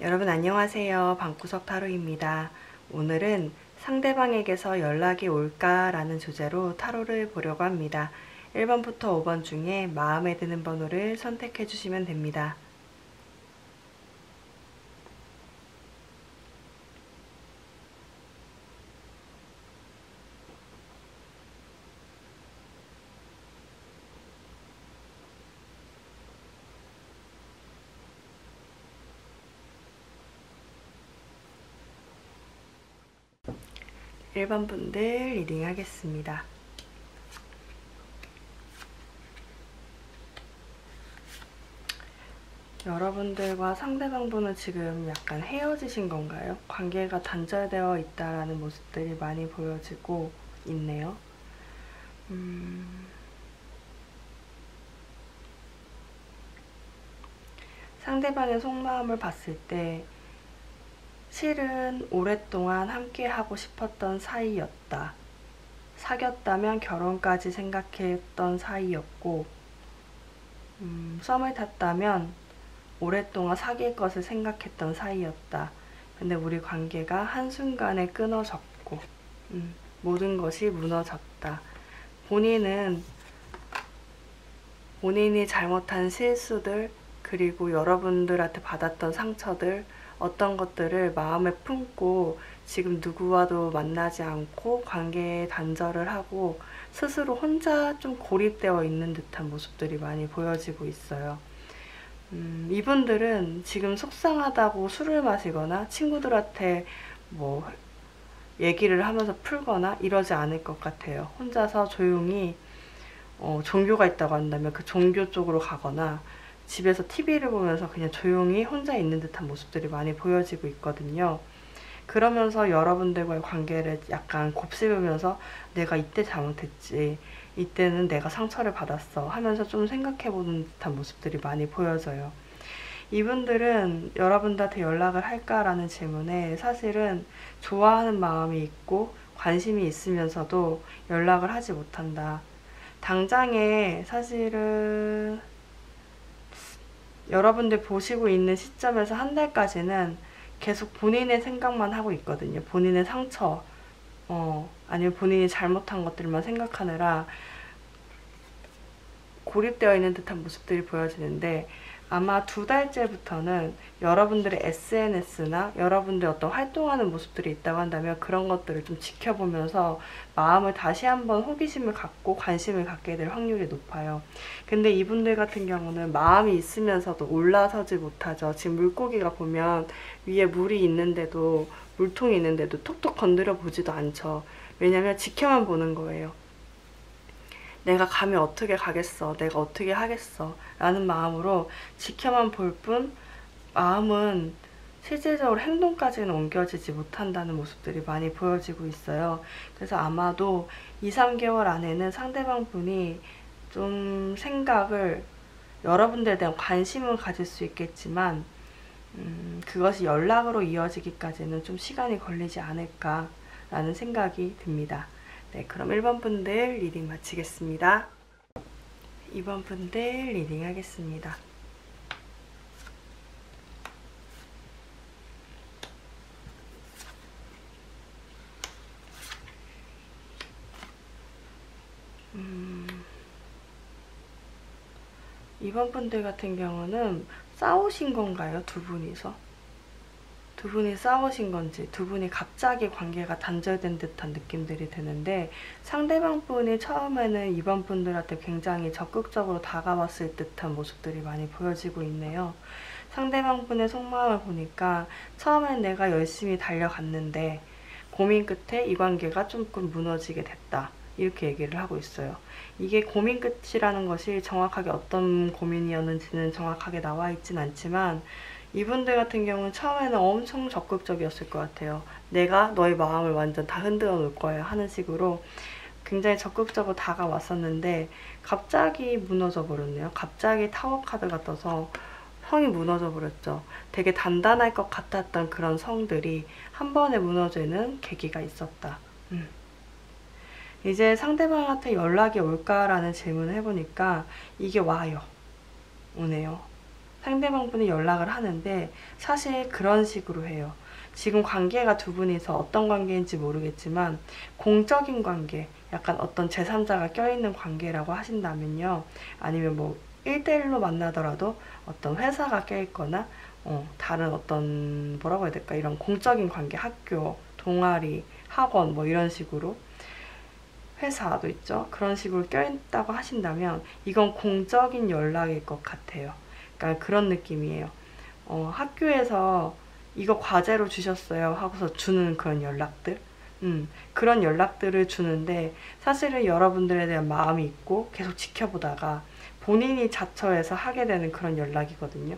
여러분 안녕하세요. 방구석 타로입니다. 오늘은 상대방에게서 연락이 올까? 라는 주제로 타로를 보려고 합니다. 1번부터 5번 중에 마음에 드는 번호를 선택해 주시면 됩니다. 1번 분들 리딩 하겠습니다. 여러분들과 상대방분은 지금 약간 헤어지신 건가요? 관계가 단절되어 있다라는 모습들이 많이 보여지고 있네요. 상대방의 속마음을 봤을 때 실은 오랫동안 함께 하고 싶었던 사이였다. 사귀었다면 결혼까지 생각했던 사이였고, 썸을 탔다면 오랫동안 사귈 것을 생각했던 사이였다. 근데 우리 관계가 한순간에 끊어졌고, 모든 것이 무너졌다. 본인이 잘못한 실수들, 그리고 여러분들한테 받았던 상처들, 어떤 것들을 마음에 품고 지금 누구와도 만나지 않고 관계에 단절을 하고 스스로 혼자 좀 고립되어 있는 듯한 모습들이 많이 보여지고 있어요. 이분들은 지금 속상하다고 술을 마시거나 친구들한테 뭐 얘기를 하면서 풀거나 이러지 않을 것 같아요. 혼자서 조용히 종교가 있다고 한다면 그 종교 쪽으로 가거나 집에서 TV를 보면서 그냥 조용히 혼자 있는 듯한 모습들이 많이 보여지고 있거든요. 그러면서 여러분들과의 관계를 약간 곱씹으면서 내가 이때 잘못했지, 이때는 내가 상처를 받았어 하면서 좀 생각해보는 듯한 모습들이 많이 보여져요. 이분들은 여러분들한테 연락을 할까라는 질문에 사실은 좋아하는 마음이 있고 관심이 있으면서도 연락을 하지 못한다. 당장에 사실은 여러분들 보시고 있는 시점에서 한 달까지는 계속 본인의 생각만 하고 있거든요. 본인의 상처, 아니면 본인이 잘못한 것들만 생각하느라 고립되어 있는 듯한 모습들이 보여지는데, 아마 2달째부터는 여러분들의 SNS나 여러분들 어떤 활동하는 모습들이 있다고 한다면 그런 것들을 좀 지켜보면서 마음을 다시 한번 호기심을 갖고 관심을 갖게 될 확률이 높아요. 근데 이분들 같은 경우는 마음이 있으면서도 올라서지 못하죠. 지금 물고기가 보면 위에 물이 있는데도, 물통이 있는데도 톡톡 건드려 보지도 않죠. 왜냐면 지켜만 보는 거예요. 내가 가면 어떻게 가겠어, 내가 어떻게 하겠어 라는 마음으로 지켜만 볼 뿐 마음은 실질적으로 행동까지는 옮겨지지 못한다는 모습들이 많이 보여지고 있어요. 그래서 아마도 2~3개월 안에는 상대방 분이 좀 생각을, 여러분들에 대한 관심은 가질 수 있겠지만 그것이 연락으로 이어지기까지는 좀 시간이 걸리지 않을까라는 생각이 듭니다. 네, 그럼 1번 분들 리딩 마치겠습니다. 2번 분들 리딩 하겠습니다. 이번 분들 같은 경우는 싸우신 건가요? 두 분이서? 두 분이 싸우신 건지, 두 분이 갑자기 관계가 단절된 듯한 느낌들이 드는데, 상대방 분이 처음에는 이번 분들한테 굉장히 적극적으로 다가왔을 듯한 모습들이 많이 보여지고 있네요. 상대방 분의 속마음을 보니까 처음엔 내가 열심히 달려갔는데 고민 끝에 이 관계가 조금 무너지게 됐다, 이렇게 얘기를 하고 있어요. 이게 고민 끝이라는 것이 정확하게 어떤 고민이었는지는 정확하게 나와 있진 않지만 이분들 같은 경우는 처음에는 엄청 적극적이었을 것 같아요. 내가 너의 마음을 완전 다 흔들어 놓을 거야 하는 식으로 굉장히 적극적으로 다가왔었는데 갑자기 무너져 버렸네요. 갑자기 타워 카드가 떠서 성이 무너져 버렸죠. 되게 단단할 것 같았던 그런 성들이 한 번에 무너지는 계기가 있었다. 이제 상대방한테 연락이 올까라는 질문을 해보니까 이게 와요. 오네요. 상대방분이 연락을 하는데 사실 그런 식으로 해요. 지금 관계가 두 분이서 어떤 관계인지 모르겠지만 공적인 관계, 약간 어떤 제3자가 껴있는 관계라고 하신다면요. 아니면 뭐 1대1로 만나더라도 어떤 회사가 껴있거나 다른 어떤 뭐라고 해야 될까, 이런 공적인 관계, 학교, 동아리, 학원 뭐 이런 식으로, 회사도 있죠. 그런 식으로 껴있다고 하신다면 이건 공적인 연락일 것 같아요. 그러니까 그런 느낌이에요. 학교에서 이거 과제로 주셨어요 하고서 주는 그런 연락들, 그런 연락들을 주는데 사실은 여러분들에 대한 마음이 있고 계속 지켜보다가 본인이 자처해서 하게 되는 그런 연락이거든요.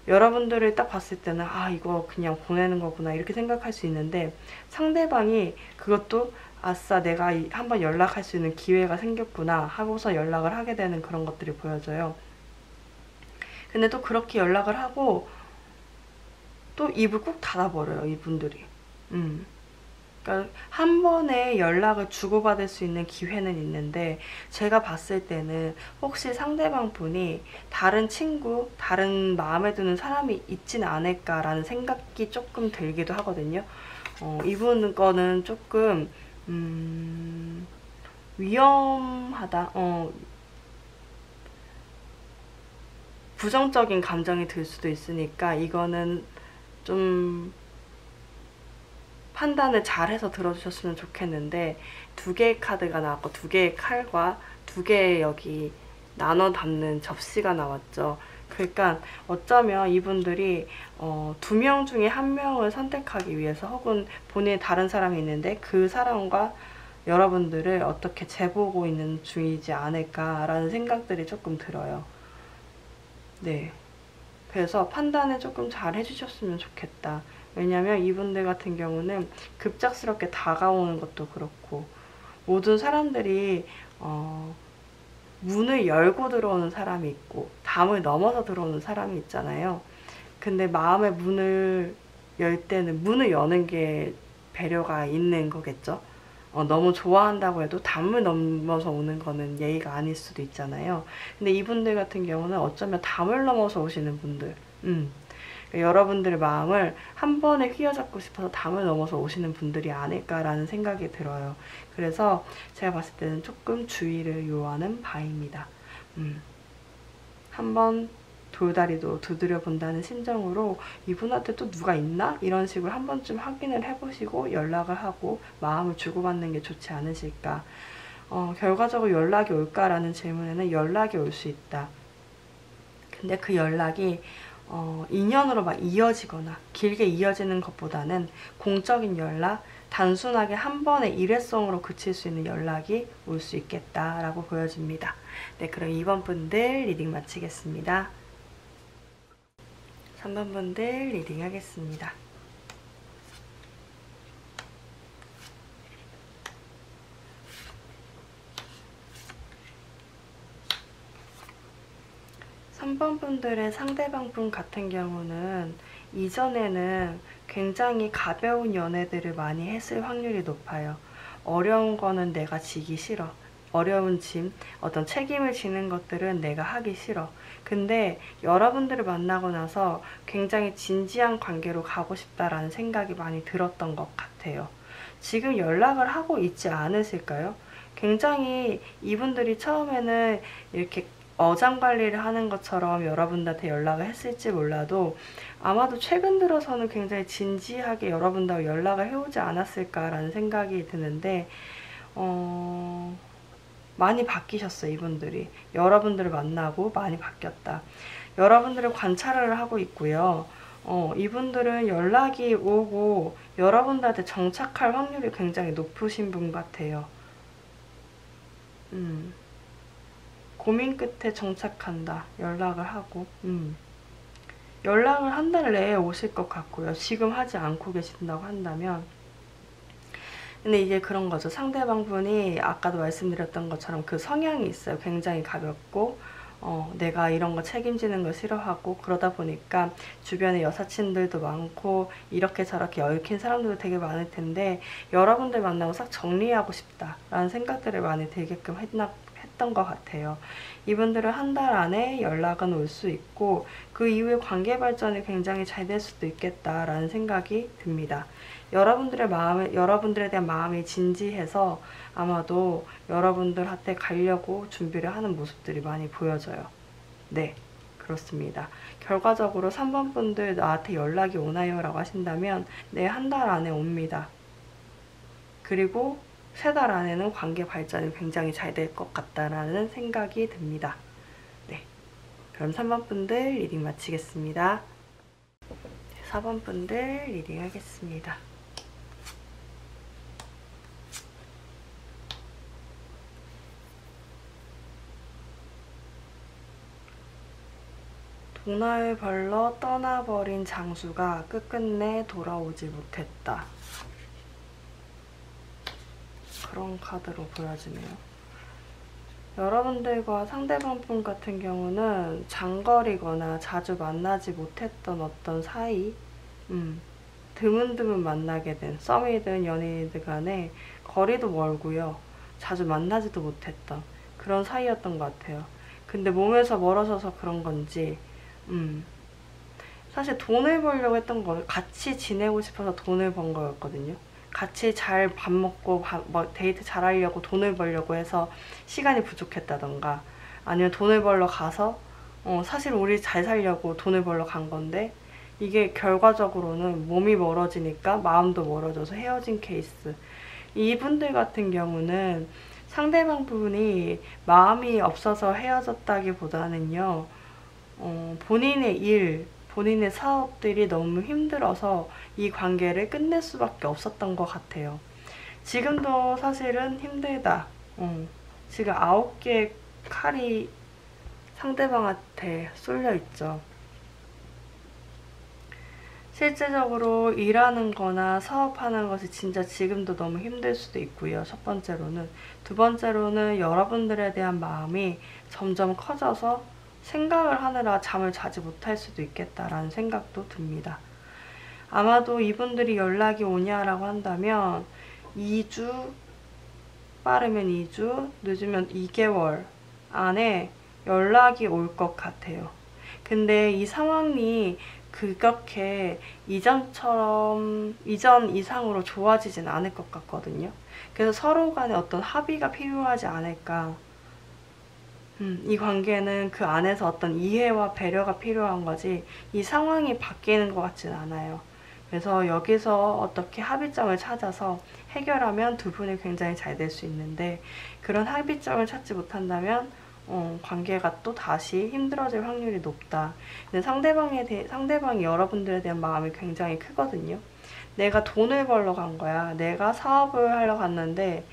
여러분들을 딱 봤을 때는 아, 이거 그냥 보내는 거구나 이렇게 생각할 수 있는데, 상대방이 그것도 아싸, 내가 한번 연락할 수 있는 기회가 생겼구나 하고서 연락을 하게 되는 그런 것들이 보여져요. 근데 또 그렇게 연락을 하고 또 입을 꾹 닫아버려요, 이분들이. 그러니까 한 번에 연락을 주고받을 수 있는 기회는 있는데, 제가 봤을 때는 혹시 상대방 분이 다른 친구, 다른 마음에 드는 사람이 있진 않을까라는 생각이 조금 들기도 하거든요. 이분 거는 조금 위험하다. 부정적인 감정이 들 수도 있으니까 이거는 좀 판단을 잘해서 들어주셨으면 좋겠는데, 두 개의 카드가 나왔고 두 개의 칼과 두 개의 여기 나눠 담는 접시가 나왔죠. 그러니까 어쩌면 이분들이 두 명 중에 한 명을 선택하기 위해서, 혹은 본인의 다른 사람이 있는데 그 사람과 여러분들을 어떻게 재보고 있는 중이지 않을까라는 생각들이 조금 들어요. 네. 그래서 판단을 조금 잘 해주셨으면 좋겠다. 왜냐면 이분들 같은 경우는 급작스럽게 다가오는 것도 그렇고, 모든 사람들이 문을 열고 들어오는 사람이 있고 담을 넘어서 들어오는 사람이 있잖아요. 근데 마음의 문을 열 때는 문을 여는 게 배려가 있는 거겠죠. 너무 좋아한다고 해도 담을 넘어서 오는 거는 예의가 아닐 수도 있잖아요. 근데 이분들 같은 경우는 어쩌면 담을 넘어서 오시는 분들, 여러분들의 마음을 한 번에 휘어잡고 싶어서 담을 넘어서 오시는 분들이 아닐까라는 생각이 들어요. 그래서 제가 봤을 때는 조금 주의를 요하는 바입니다. 한번 돌다리도 두드려 본다는 심정으로 이분한테 또 누가 있나? 이런 식으로 한 번쯤 확인을 해보시고 연락을 하고 마음을 주고받는 게 좋지 않으실까. 결과적으로 연락이 올까라는 질문에는 연락이 올 수 있다. 근데 그 연락이 인연으로 막 이어지거나 길게 이어지는 것보다는 공적인 연락, 단순하게 한 번의 일회성으로 그칠 수 있는 연락이 올 수 있겠다라고 보여집니다. 네, 그럼 2번 분들 리딩 마치겠습니다. 3번 분들 리딩 하겠습니다. 분들의 상대방 분 같은 경우는 이전에는 굉장히 가벼운 연애들을 많이 했을 확률이 높아요. 어려운 거는 내가 지기 싫어. 어려운 짐, 어떤 책임을 지는 것들은 내가 하기 싫어. 근데 여러분들을 만나고 나서 굉장히 진지한 관계로 가고 싶다라는 생각이 많이 들었던 것 같아요. 지금 연락을 하고 있지 않으실까요? 굉장히 이분들이 처음에는 이렇게 어장관리를 하는 것처럼 여러분들한테 연락을 했을지 몰라도 아마도 최근 들어서는 굉장히 진지하게 여러분들하고 연락을 해오지 않았을까라는 생각이 드는데, 많이 바뀌셨어요. 이분들이 여러분들을 만나고 많이 바뀌었다. 여러분들을 관찰을 하고 있고요. 이분들은 연락이 오고 여러분들한테 정착할 확률이 굉장히 높으신 분 같아요. 고민 끝에 정착한다. 연락을 하고 연락을 한 달 내에 오실 것 같고요. 지금 하지 않고 계신다고 한다면. 근데 이제 그런 거죠. 상대방 분이 아까도 말씀드렸던 것처럼 그 성향이 있어요. 굉장히 가볍고 내가 이런 거 책임지는 거 싫어하고, 그러다 보니까 주변에 여사친들도 많고 이렇게 저렇게 얽힌 사람들도 되게 많을 텐데 여러분들 만나고 싹 정리하고 싶다라는 생각들을 많이 들게끔 했던 것 같아요. 이분들은 한 달 안에 연락은 올 수 있고 그 이후에 관계 발전이 굉장히 잘 될 수도 있겠다라는 생각이 듭니다. 여러분들에 대한 마음이 진지해서 아마도 여러분들한테 가려고 준비를 하는 모습들이 많이 보여져요. 네, 그렇습니다. 결과적으로 3번 분들 나한테 연락이 오나요? 라고 하신다면 네, 한 달 안에 옵니다. 그리고 3달 안에는 관계 발전이 굉장히 잘 될 것 같다라는 생각이 듭니다. 네, 그럼 3번 분들 리딩 마치겠습니다. 4번 분들 리딩 하겠습니다. 돈을 벌러 떠나버린 장수가 끝끝내 돌아오지 못했다. 그런 카드로 보여지네요. 여러분들과 상대방 분 같은 경우는 장거리거나 자주 만나지 못했던 어떤 사이, 드문드문 만나게 된 썸이든 연인이든 간에 거리도 멀고요. 자주 만나지도 못했던 그런 사이였던 것 같아요. 근데 몸에서 멀어져서 그런 건지 사실 돈을 벌려고 했던 거, 같이 지내고 싶어서 돈을 번 거였거든요. 같이 잘 밥 먹고 데이트 잘 하려고 돈을 벌려고 해서 시간이 부족했다던가, 아니면 돈을 벌러 가서 사실 우리 잘 살려고 돈을 벌러 간 건데 이게 결과적으로는 몸이 멀어지니까 마음도 멀어져서 헤어진 케이스. 이분들 같은 경우는 상대방 분이 마음이 없어서 헤어졌다기보다는요, 본인의 일, 본인의 사업들이 너무 힘들어서 이 관계를 끝낼 수밖에 없었던 것 같아요. 지금도 사실은 힘들다. 지금 9개의 칼이 상대방한테 쏠려 있죠. 실제적으로 일하는 거나 사업하는 것이 진짜 지금도 너무 힘들 수도 있고요. 첫 번째로는. 두 번째로는 여러분들에 대한 마음이 점점 커져서 생각을 하느라 잠을 자지 못할 수도 있겠다라는 생각도 듭니다. 아마도 이분들이 연락이 오냐라고 한다면 2주, 빠르면 2주, 늦으면 2개월 안에 연락이 올 것 같아요. 근데 이 상황이 그렇게 이전 이상으로 좋아지진 않을 것 같거든요. 그래서 서로 간에 어떤 합의가 필요하지 않을까. 이 관계는 그 안에서 어떤 이해와 배려가 필요한 거지 이 상황이 바뀌는 것 같진 않아요. 그래서 여기서 어떻게 합의점을 찾아서 해결하면 두 분이 굉장히 잘 될 수 있는데, 그런 합의점을 찾지 못한다면 관계가 또 다시 힘들어질 확률이 높다. 근데 상대방이 여러분들에 대한 마음이 굉장히 크거든요. 내가 돈을 벌러 간 거야. 내가 사업을 하러 갔는데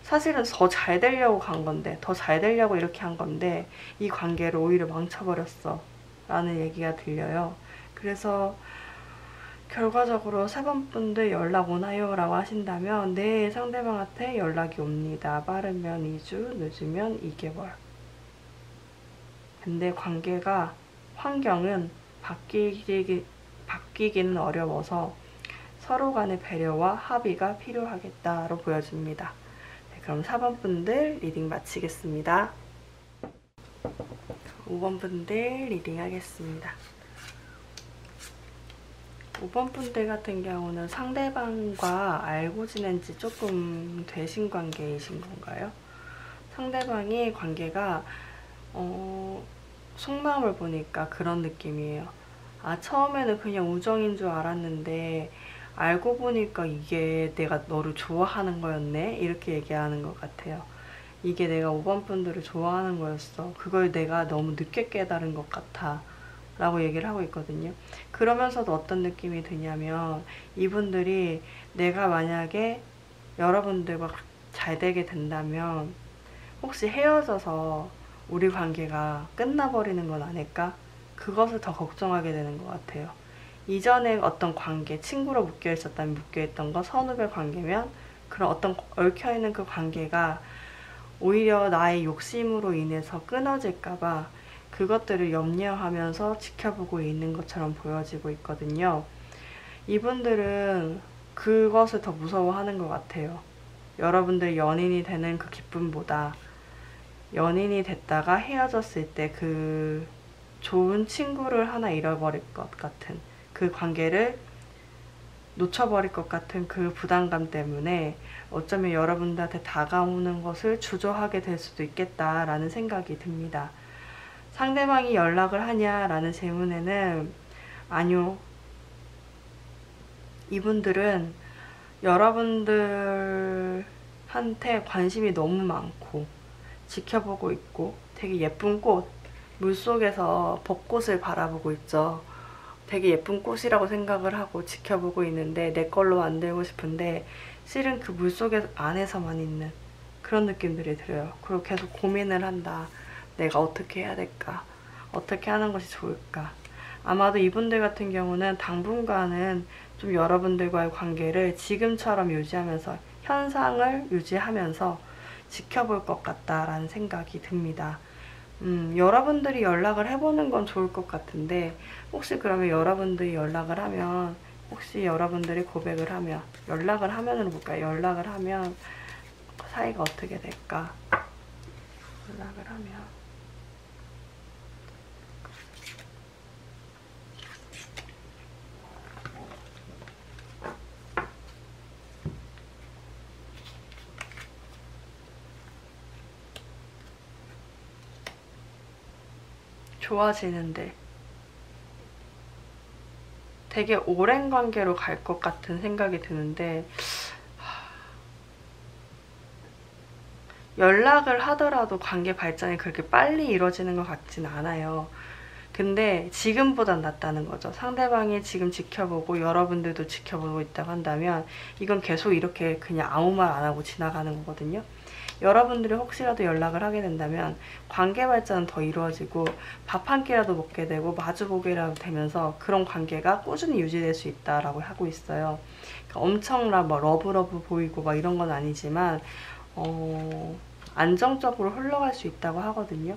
사실은 더 잘 되려고 간 건데, 더 잘 되려고 이렇게 한 건데 이 관계를 오히려 망쳐버렸어 라는 얘기가 들려요. 그래서 결과적으로 3번 분들 연락 오나요? 라고 하신다면 네, 상대방한테 연락이 옵니다. 빠르면 2주, 늦으면 2개월. 근데 관계가, 환경은 바뀌기는 어려워서 서로 간의 배려와 합의가 필요하겠다로 보여집니다. 네, 그럼 4번 분들 리딩 마치겠습니다. 5번 분들 리딩 하겠습니다. 5번 분들 같은 경우는 상대방과 알고 지낸 지 조금 되신 관계이신 건가요? 상대방이 관계가 속마음을 보니까 그런 느낌이에요. 아, 처음에는 그냥 우정인 줄 알았는데 알고 보니까 이게 내가 너를 좋아하는 거였네? 이렇게 얘기하는 것 같아요. 이게 내가 5번 분들을 좋아하는 거였어. 그걸 내가 너무 늦게 깨달은 것 같아. 라고 얘기를 하고 있거든요. 그러면서도 어떤 느낌이 드냐면 이분들이 내가 만약에 여러분들과 잘 되게 된다면 혹시 헤어져서 우리 관계가 끝나버리는 건 아닐까? 그것을 더 걱정하게 되는 것 같아요. 이전에 어떤 관계, 친구로 묶여있었다면 묶여있던 거, 선후배 관계면 그런 어떤 얽혀있는 그 관계가 오히려 나의 욕심으로 인해서 끊어질까봐 그것들을 염려하면서 지켜보고 있는 것처럼 보여지고 있거든요. 이분들은 그것을 더 무서워하는 것 같아요. 여러분들 연인이 되는 그 기쁨보다 연인이 됐다가 헤어졌을 때 그 좋은 친구를 하나 잃어버릴 것 같은, 그 관계를 놓쳐버릴 것 같은 그 부담감 때문에 어쩌면 여러분들한테 다가오는 것을 주저하게 될 수도 있겠다라는 생각이 듭니다. 상대방이 연락을 하냐라는 질문에는 아니요. 이분들은 여러분들한테 관심이 너무 많고 지켜보고 있고, 되게 예쁜 꽃, 물속에서 벚꽃을 바라보고 있죠. 되게 예쁜 꽃이라고 생각을 하고 지켜보고 있는데 내 걸로 만들고 싶은데 실은 그 물속에 안에서만 있는 그런 느낌들이 들어요. 그리고 계속 고민을 한다. 내가 어떻게 해야 될까? 어떻게 하는 것이 좋을까? 아마도 이분들 같은 경우는 당분간은 좀 여러분들과의 관계를 지금처럼 유지하면서, 현상을 유지하면서 지켜볼 것 같다라는 생각이 듭니다. 여러분들이 연락을 해보는 건 좋을 것 같은데, 혹시 그러면 여러분들이 연락을 하면, 혹시 여러분들이 고백을 하면, 연락을 하면은 볼까요? 연락을 하면 사이가 어떻게 될까? 연락을 하면 좋아지는데 되게 오랜 관계로 갈 것 같은 생각이 드는데, 연락을 하더라도 관계 발전이 그렇게 빨리 이루어지는 것 같진 않아요. 근데 지금보단 낫다는 거죠. 상대방이 지금 지켜보고 여러분들도 지켜보고 있다고 한다면 이건 계속 이렇게 그냥 아무 말 안 하고 지나가는 거거든요. 여러분들이 혹시라도 연락을 하게 된다면 관계 발전은 더 이루어지고 밥 한 끼라도 먹게 되고 마주보게라도 되면서 그런 관계가 꾸준히 유지될 수 있다라고 하고 있어요. 그러니까 엄청나 뭐 러브러브 보이고 막 이런 건 아니지만 안정적으로 흘러갈 수 있다고 하거든요.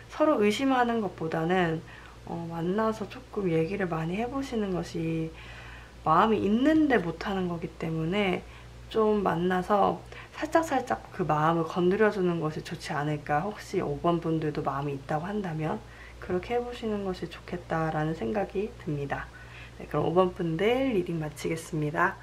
서로 의심하는 것보다는 만나서 조금 얘기를 많이 해보시는 것이, 마음이 있는데 못하는 거기 때문에 좀 만나서 살짝살짝 그 마음을 건드려주는 것이 좋지 않을까. 혹시 5번 분들도 마음이 있다고 한다면 그렇게 해보시는 것이 좋겠다라는 생각이 듭니다. 네, 그럼 5번 분들 리딩 마치겠습니다.